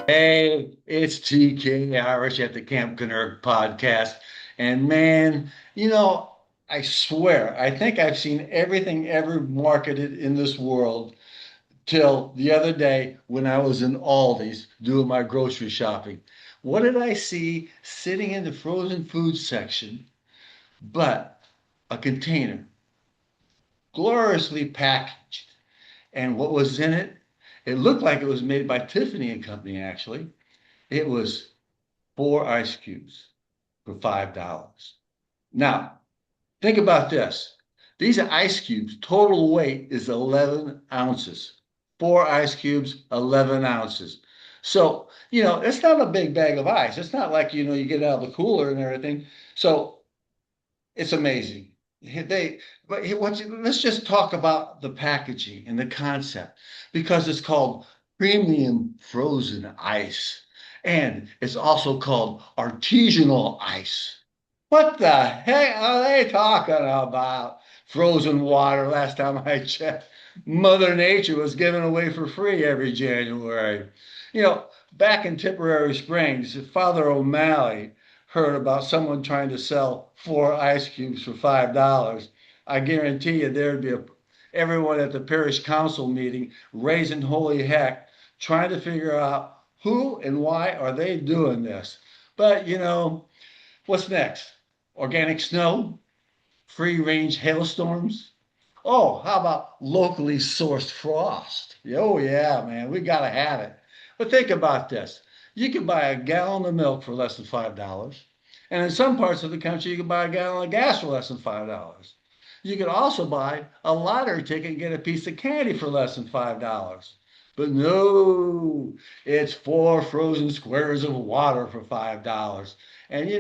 Hey, it's TK Irish at the Camp Kennerk podcast. And man, I swear, I think I've seen everything ever marketed in this world till the other day when I was in Aldi's doing my grocery shopping. What did I see sitting in the frozen food section but a container, gloriously packaged? And what was in it? It looked like it was made by Tiffany and Company, actually. It was four ice cubes for $5. Now, think about this. These are ice cubes. Total weight is 11 ounces. Four ice cubes, 11 ounces. So, it's not a big bag of ice. It's not like, you get it out of the cooler and everything. So it's amazing. Let's just talk about the packaging and the concept because it's called premium frozen ice. And it's also called artisanal ice. What the heck are they talking about? Frozen water, last time I checked. Mother Nature was given away for free every January. You know, Back in Tipperary Springs, Father O'Malley heard about someone trying to sell four ice cubes for $5. I guarantee you there'd be everyone at the parish council meeting raising holy heck, trying to figure out who and why are they doing this. But what's next? Organic snow, free range hailstorms. Oh, how about locally sourced frost? Oh, yeah, man, we got to have it. But think about this. You can buy a gallon of milk for less than $5. And in some parts of the country, you can buy a gallon of gas for less than $5. You can also buy a lottery ticket and get a piece of candy for less than $5. But no, it's four frozen squares of water for $5. And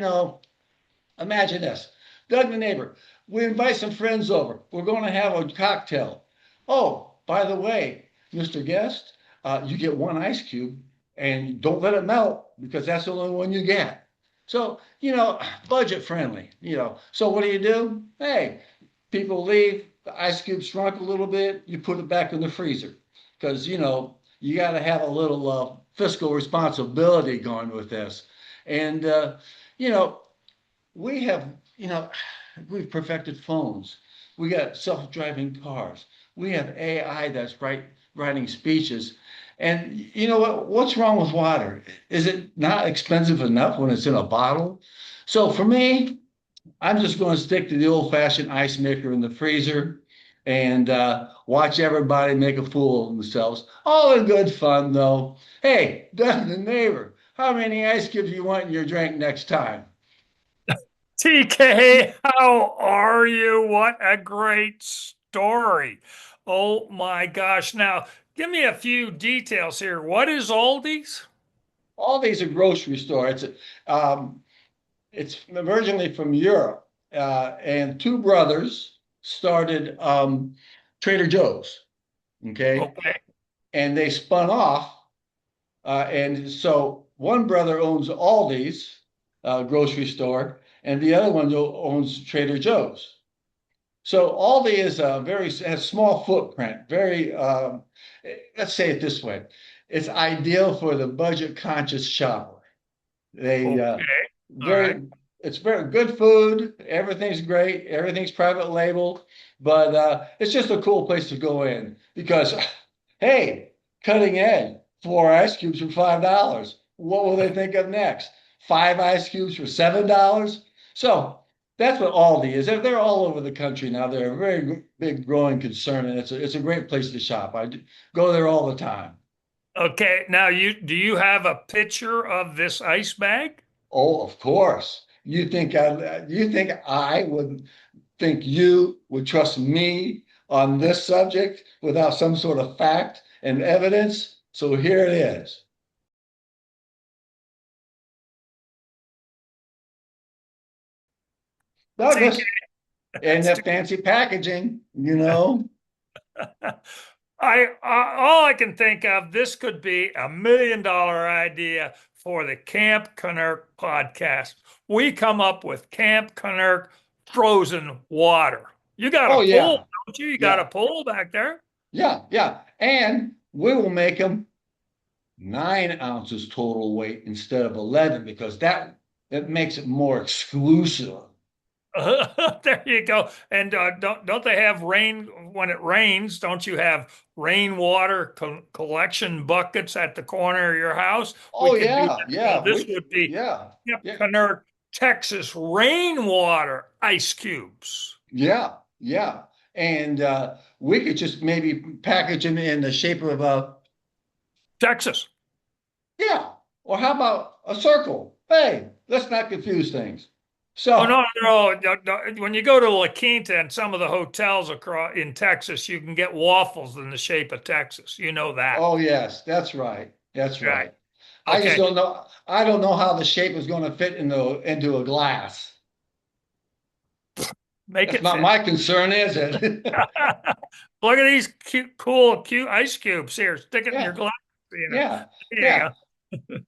imagine this. Doug the neighbor, we invite some friends over. We're going to have a cocktail. Oh, by the way, Mr. Guest, you get one ice cube and don't let it melt because that's the only one you get. So, budget friendly, So what do? Hey, people leave, the ice cube shrunk a little bit, you put it back in the freezer because, you got to have a little fiscal responsibility going with this. And, you know, we have, you know, we've perfected phones. We got self-driving cars. We have AI that's writing speeches. And you know what? What's wrong with water? Is it not expensive enough when it's in a bottle? So for me, I'm just going to stick to the old-fashioned ice maker in the freezer and watch everybody make a fool of themselves. All in good fun, though. Hey, Doug the neighbor, how many ice cubes do you want in your drink next time? TK, how are you? What a great story. Oh my gosh. Now, give me a few details here. What is Aldi's? All these are grocery store. Um, it's originally from Europe, and two brothers started Trader Joe's. Okay, Okay. and they spun off, and so one brother owns Aldi's grocery store, and the other one owns Trader Joe's. So Aldi is has small footprint. Let's say it this way: it's ideal for the budget conscious shopper. They Okay. All right. very it's very good food. Everything's great. Everything's private label, but it's just a cool place to go in because, hey, cutting edge. Four ice cubes for $5. What will they think of next? Five ice cubes for $7. So that's what Aldi is. They're all over the country now. They're a very big growing concern, and it's a great place to shop. Go there all the time. Okay. Now you do you have a picture of this ice bag? Oh, of course. You think I would think you would trust me on this subject without some sort of fact and evidence? So here it is. TK, Douglas, and that's the too. fancy packaging. All I can think of, this could be $1 million idea for the Camp Kennerk podcast. We come up with Camp Kennerk frozen water. You got a Oh pool, yeah, don't you? You got a yeah, pool back there? yeah, yeah. And we will make them 9 ounces total weight instead of 11 because that makes it more exclusive. There you go. And don't they have rain when it rains? Don't you have rainwater collection buckets at the corner of your house? We Oh could do yeah, that. Now, yeah, this would be yeah, Yep, yeah, Kennerk, Texas rainwater ice cubes. yeah, yeah. And we could just maybe package them in the shape of a Texas. yeah. Or how about a circle? Hey, let's not confuse things. Oh So, no. When you go to La Quinta and some of the hotels across in Texas, you can get waffles in the shape of Texas. You know that, oh yes, that's right. That's right? right. I just Okay, don't know. I don't know how the shape is going to fit into a glass. make That's it not fit. my concern, is it? Look at these cute ice cubes here. Stick it in your Yeah, glass. You know, yeah, there you yeah. go.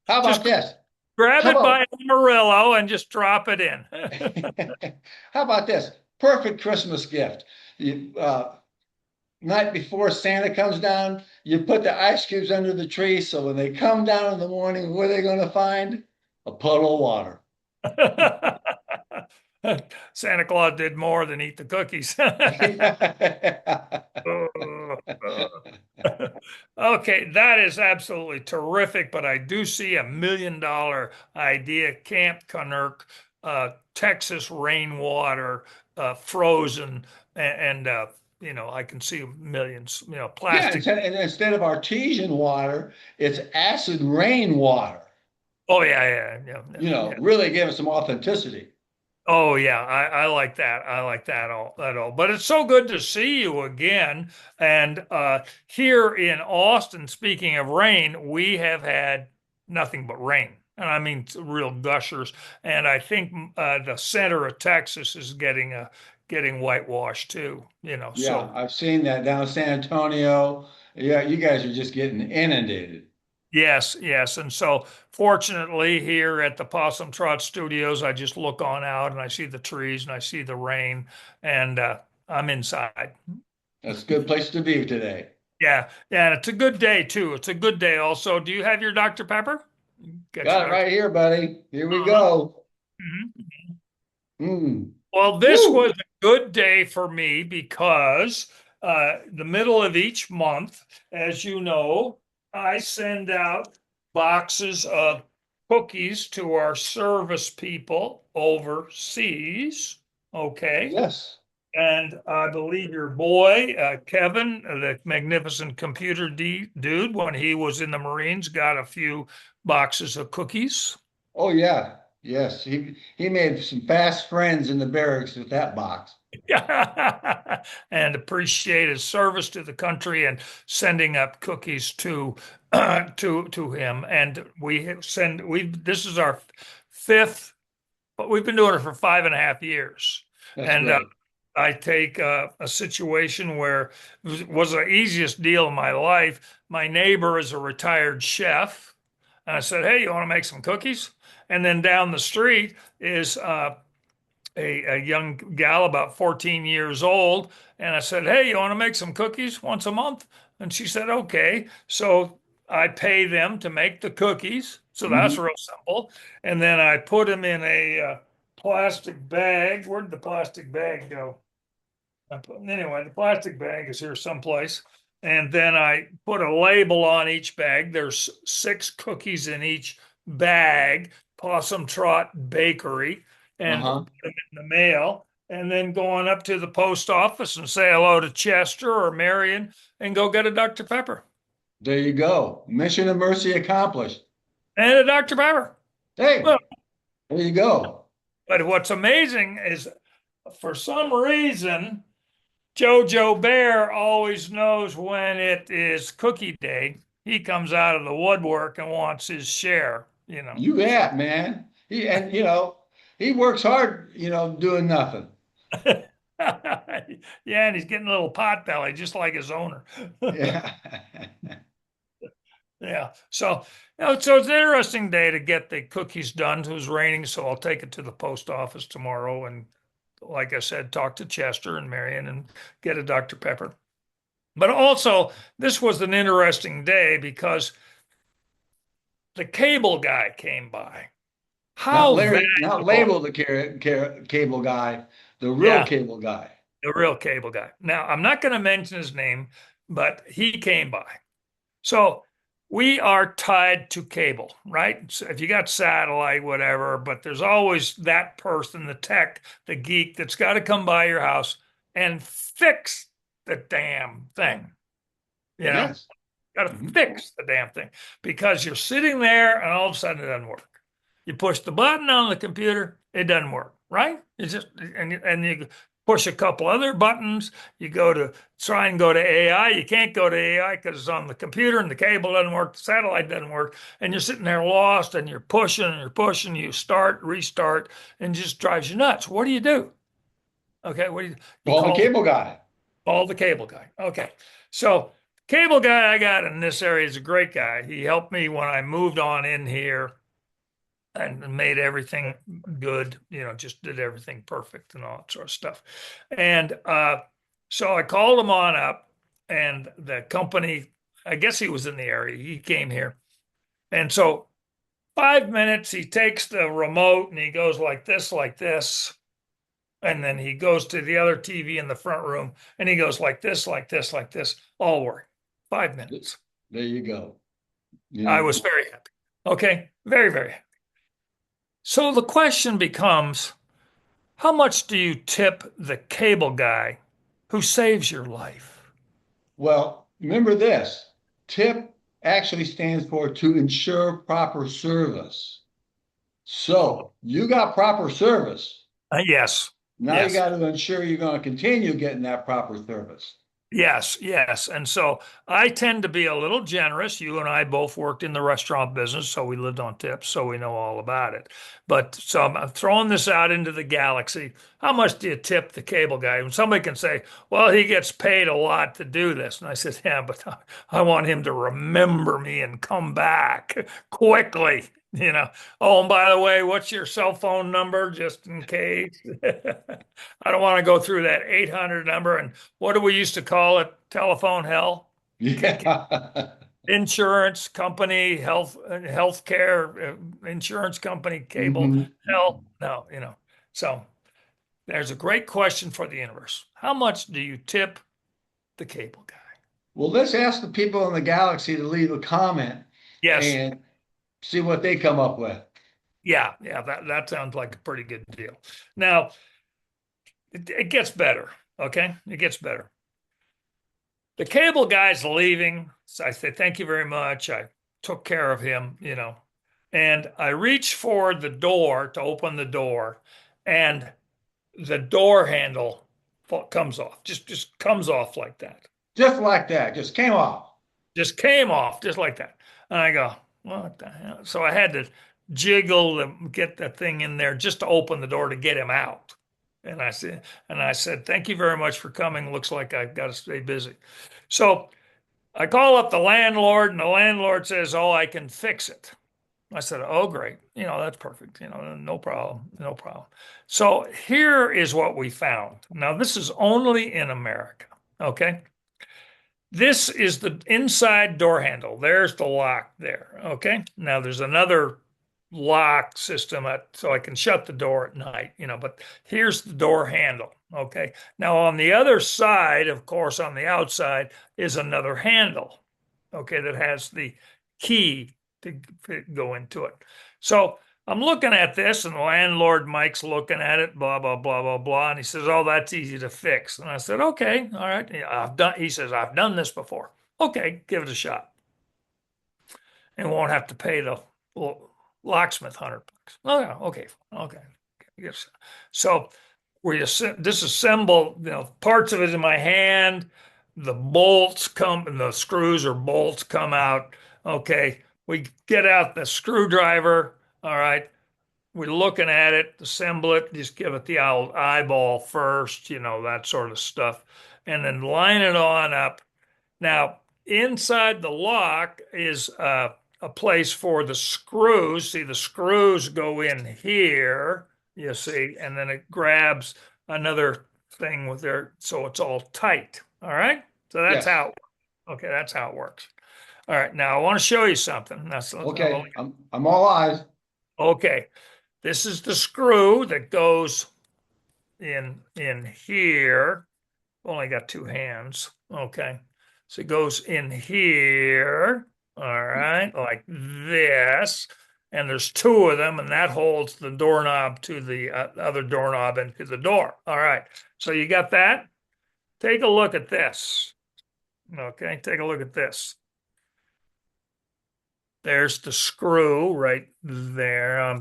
How about Just this? grab How it by about Amarillo and just drop it in. how about this? Perfect Christmas gift. You, night before Santa comes down, you put the ice cubes under the tree, so when they come down in the morning, what are they going to find? A puddle of water. Santa Claus did more than eat the cookies. Okay, that is absolutely terrific, but I do see $1 million idea, Camp Kennerk, Texas rainwater, frozen, and I can see millions, Yeah, plastic. and instead of artesian water, it's acid rain water. Oh yeah. Really giving some authenticity. Oh yeah, I like that. I like that all. But it's so good to see you again. And here in Austin, speaking of rain, we have had nothing but rain. And I mean real gushers. And I think the center of Texas is getting whitewashed too, Yeah, so I've seen that down in San Antonio. Yeah, you guys are just getting inundated. yes. And so fortunately here at the Possum Trot Studios, I just look on out and I see the trees and I see the rain and I'm inside. That's a good place to be today. Yeah, and it's a good day too. It's a good day also. Do you have your Dr. Pepper? Get your Got it Dr. right here, buddy. Here we Uh-huh. go. Mhm. Mm. Well, this was Woo! a good day for me because the middle of each month, as you know, I send out boxes of cookies to our service people overseas. Okay. Yes. And I believe your boy, Kevin, the magnificent computer dude, when he was in the Marines, got a few boxes of cookies. Oh yeah. Yes. He made some fast friends in the barracks with that box. And appreciate his service to the country and sending up cookies to to him. And we this is our fifth, but we've been doing it for 5.5 years. That's And great. I take a situation where it was the easiest deal in my life. My neighbor is a retired chef. And I said, hey, you want to make some cookies? And then down the street is a young gal about 14 years old. And I said, hey, you want to make some cookies once a month? And she said, okay. So I pay them to make the cookies. So that's Hmm. real simple. And then I put them in a plastic bag. Where did the plastic bag go? Anyway, the plastic bag is here someplace. And then I put a label on each bag. There's 6 cookies in each bag, Possum Trot Bakery, and put Uh-huh. them in the mail. And then going up to the post office and say hello to Chester or Marion and go get a Dr. Pepper. There you go. Mission of mercy accomplished. And a Dr. Pepper. Well, Hey, there you go. but what's amazing is for some reason, Jojo Bear always knows when it is cookie day. He comes out of the woodwork and wants his share. You So bet, man. He works hard, doing nothing. yeah, and he's getting a little pot belly, just like his owner. Yeah. Yeah. So it's an interesting day to get the cookies done. It was raining, so I'll take it to the post office tomorrow and like I said, talk to Chester and Marion and get a Dr. Pepper. But also, this was an interesting day because the cable guy came by. Not How Larry, not valuable? label the cable guy, the real Yeah, cable guy. the real cable guy. Now, I'm not going to mention his name, but he came by. So we are tied to cable, right? So if you got satellite, whatever, but there's always that person, the tech, the geek that's got to come by your house and fix the damn thing. You know, Yes. got to Mhm. fix the damn thing because you're sitting there and all of a sudden it doesn't work. You push the button on the computer, it doesn't work, right? It's just and you push a couple other buttons. You go to try and go to AI. You can't go to AI because it's on the computer and the cable doesn't work, the satellite doesn't work, and you're sitting there lost and you're pushing and you're pushing. You start, restart, and it just drives you nuts. What do you do? Okay, what do you Call the cable guy. call the cable guy? Okay, so cable guy I got in this area is a great guy. He helped me when I moved on in here and made everything good, just did everything perfect and all that sort of stuff. And so I called him on up, and the company, I guess he was in the area, he came here. And so 5 minutes, he takes the remote and he goes like this. And then he goes to the other TV in the front room and he goes like this, like this, like this, all work. 5 minutes. There you go. You I know, was very happy. Okay. Very, very happy. So the question becomes, how much do you tip the cable guy who saves your life? well, remember this. TIP actually stands for to ensure proper service. So you got proper service. Yes, Now you yes. got to ensure you're going to continue getting that proper service. Yes, yes. And so I tend to be a little generous. You and I both worked in the restaurant business, so we lived on tips, so we know all about it. But so I'm throwing this out into the galaxy. How much do you tip the cable guy? And somebody can say, well, he gets paid a lot to do this. And I said, yeah, but I want him to remember me and come back quickly. Oh, and by the way, what's your cell phone number just in case? I don't want to go through that 800 number. And what do we used to call it? Telephone hell? Yeah. Insurance company, healthcare, insurance company, cable Mhm. hell? No, So there's a great question for the universe. How much do you tip the cable guy? Well, let's ask the people in the galaxy to leave a comment Yes. and see what they come up with. Yeah. Yeah. That sounds like a pretty good deal. Now, it gets better. Okay. It gets better. The cable guy's leaving. So I said, thank you very much. I took care of him. And I reach for the door to open the door, and the door handle comes off. Just comes off like that. Just like that, just came off. Just came off just like that. And I go, what the hell? So I had to jiggle and get the thing in there just to open the door to get him out. And I said, thank you very much for coming. Looks like I've got to stay busy. So I call up the landlord, and the landlord says, oh, I can fix it. I said, oh, great. That's perfect. No problem. No problem. So here is what we found. Now, this is only in America. Okay. This is the inside door handle. There's the lock there. Okay. Now there's another lock system so I can shut the door at night, but here's the door handle. Okay. Now on the other side, of course, on the outside is another handle. Okay. That has the key to go into it. So I'm looking at this, and the landlord Mike's looking at it, blah, blah, blah, blah, blah. And he says, oh, that's easy to fix. And I said, okay, all right. He says, I've done this before. Okay, give it a shot. And won't have to pay the locksmith $100. Oh, yeah, okay, okay. Yes. So we disassemble, parts of it in my hand. The bolts come, and the screws or bolts come out. Okay, we get out the screwdriver. All right, we're looking at it, assemble it, just give it the old eyeball first, that sort of stuff, and then line it on up. Now, inside the lock is a place for the screws. See, the screws go in here, you see, and then it grabs another thing with there, so it's all tight. All right. So that's Yes. how. Okay, that's how it works. All right, now I want to show you something. Okay, I'm all eyes. Okay. This is the screw that goes in here. Only got two hands. Okay. So it goes in here. All right, like this. And there's two of them, and that holds the doorknob to the other doorknob into the door. All right. So you got that? Take a look at this. Okay, take a look at this. There's the screw right there.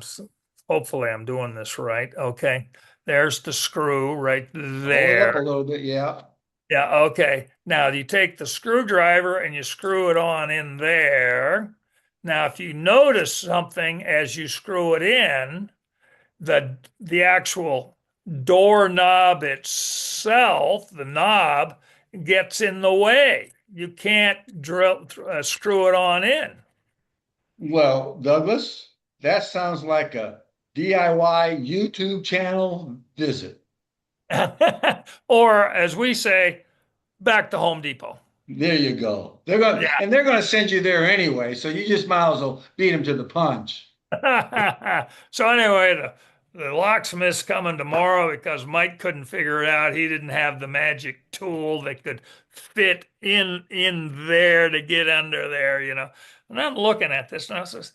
Hopefully I'm doing this right. Okay. There's the screw right Hold it up a there. little bit. Yeah. Yeah, okay. Now you take the screwdriver and you screw it on in there. Now, if you notice something as you screw it in, the actual doorknob itself, the knob, gets in the way. You can't screw it on in. Well, Douglas, that sounds like a DIY YouTube channel visit. Or as we say, back to Home Depot. There you go. They're gonna send you there anyway, so you just might as well beat them to the punch. So anyway, the locksmith's coming tomorrow because Mike couldn't figure it out. He didn't have the magic tool that could fit in there to get under there, you know. And I'm looking at this and I says,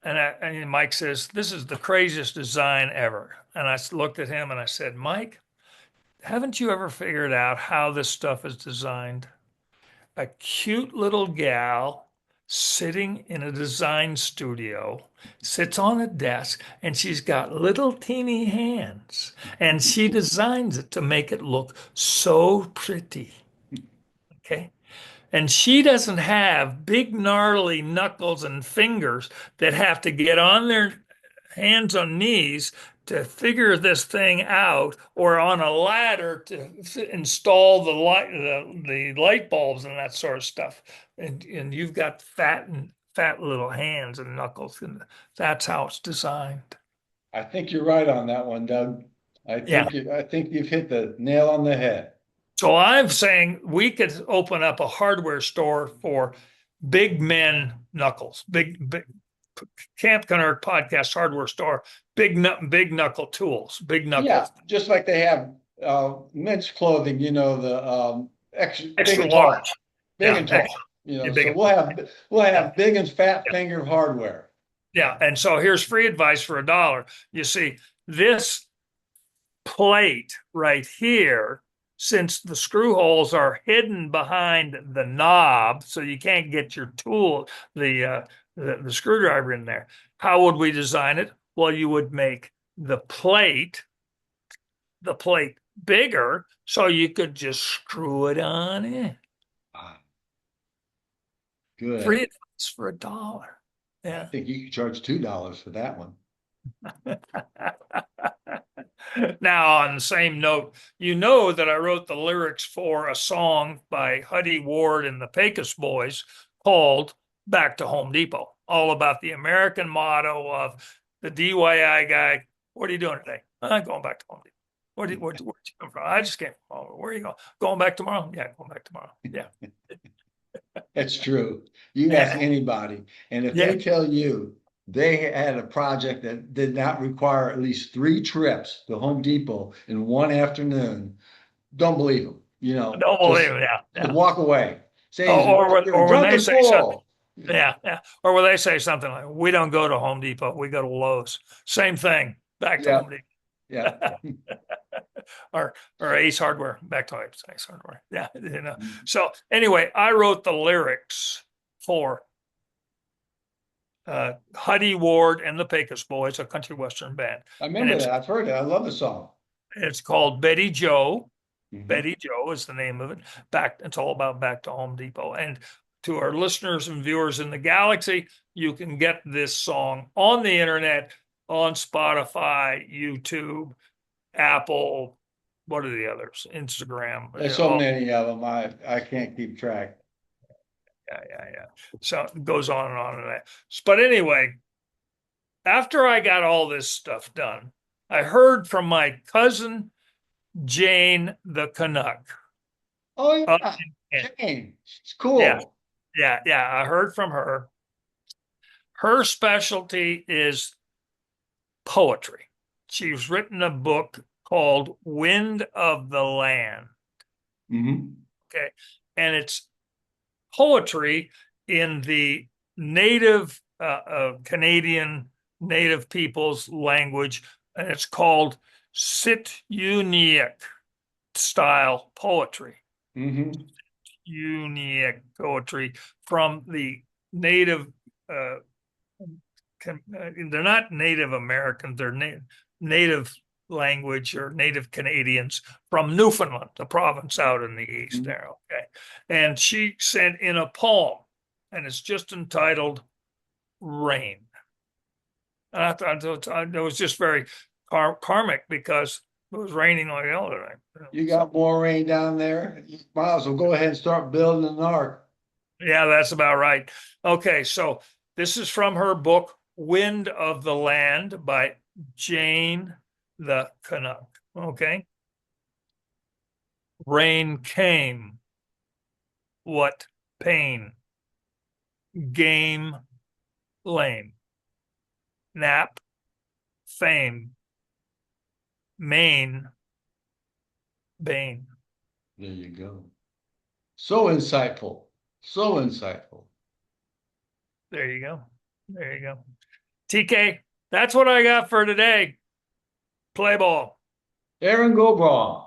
and Mike says, "This is the craziest design ever." And I looked at him and I said, "Mike, haven't you ever figured out how this stuff is designed?" A cute little gal sitting in a design studio, sits on a desk, and she's got little teeny hands, and she designs it to make it look so pretty. Okay. And she doesn't have big, gnarly knuckles and fingers that have to get on their hands on knees to figure this thing out, or on a ladder to install the light bulbs and that sort of stuff. And you've got fat little hands and knuckles, and that's how it's designed. I think you're right on that one, Doug. Yeah. I think you've hit the nail on the head. So I'm saying we could open up a hardware store for big men knuckles, big Camp Kennerk podcast hardware store, big knuckle tools, big Yeah, knuckles, just like they have men's clothing, the extra big extra and tall, large. big Yeah, and extra, tall. yeah, So big. we'll Yeah, have big and fat yeah, finger hardware. yeah. And so here's free advice for $1. You see, this plate right here, since the screw holes are hidden behind the knob, so you can't get your tool, the screwdriver in there. How would we design it? Well, you would make the plate bigger, so you could just screw it on in. Ah, Free good. advice for $1. I Yeah. think you could charge $2 for that one. Now, on the same note, you know that I wrote the lyrics for a song by Huddy Ward and the Pecos Boys called Back to Home Depot, all about the American motto of the DIY guy. What are you doing today? I'm going back to Home Depot. Where'd you come from? I just came from home. Where are you going? Going back tomorrow? Yeah, going back tomorrow. Yeah. That's true. You ask anybody, and if Yeah. they tell you they had a project that did not require at least 3 trips to Home Depot in one afternoon, don't believe them. Don't believe it. Yeah. Just Yeah. walk away. Say you're a Or when they drunken say something, fool. yeah, yeah. Or when they say something like, "We don't go to Home Depot, we go to Lowe's." Same thing. Back to Yeah, Home yeah. Depot. Or Ace Hardware. Back to Ace Hardware. Yeah, you know. So anyway, I wrote the lyrics for Huddy Ward and the Pecos Boys, a country western band, I and remember that. I've heard it. I love the song. it's called Betty Joe. Mhm. Betty Joe is the name of it. It's all about Back to Home Depot. And to our listeners and viewers in the galaxy, you can get this song on the internet, on Spotify, YouTube, Apple. What are the others? Instagram. There's so Oh, many of them. I can't keep track. yeah. So it goes on and on and on. But anyway, after I got all this stuff done, I heard from my cousin Jane the Canuck. Oh Up yeah, in, Jane. It's yeah, cool. Yeah, I heard from her. Her specialty is poetry. She's written a book called Wind of the Land. Hmm. Okay. And it's poetry in the native Canadian native people's language. And it's called Sityunic style poetry. Hmm. Unique poetry from the native they're not Native Americans, they're native language or native Canadians from Newfoundland, the province out in the east there. Okay. And she sent in a poem, and it's just entitled Rain. And I thought it was just very karmic because it was raining like hell today. You So, got more rain down there. You might as well go ahead and start building an ark. yeah, that's about right. Okay, so this is from her book, Wind of the Land by Jane the Canuck. Okay. Rain came, what pain, game lame, nap, fame, main, bane. There you go. So insightful. So insightful. There you go. There you go. TK, that's what I got for today. Play ball. Aaron Gobraw.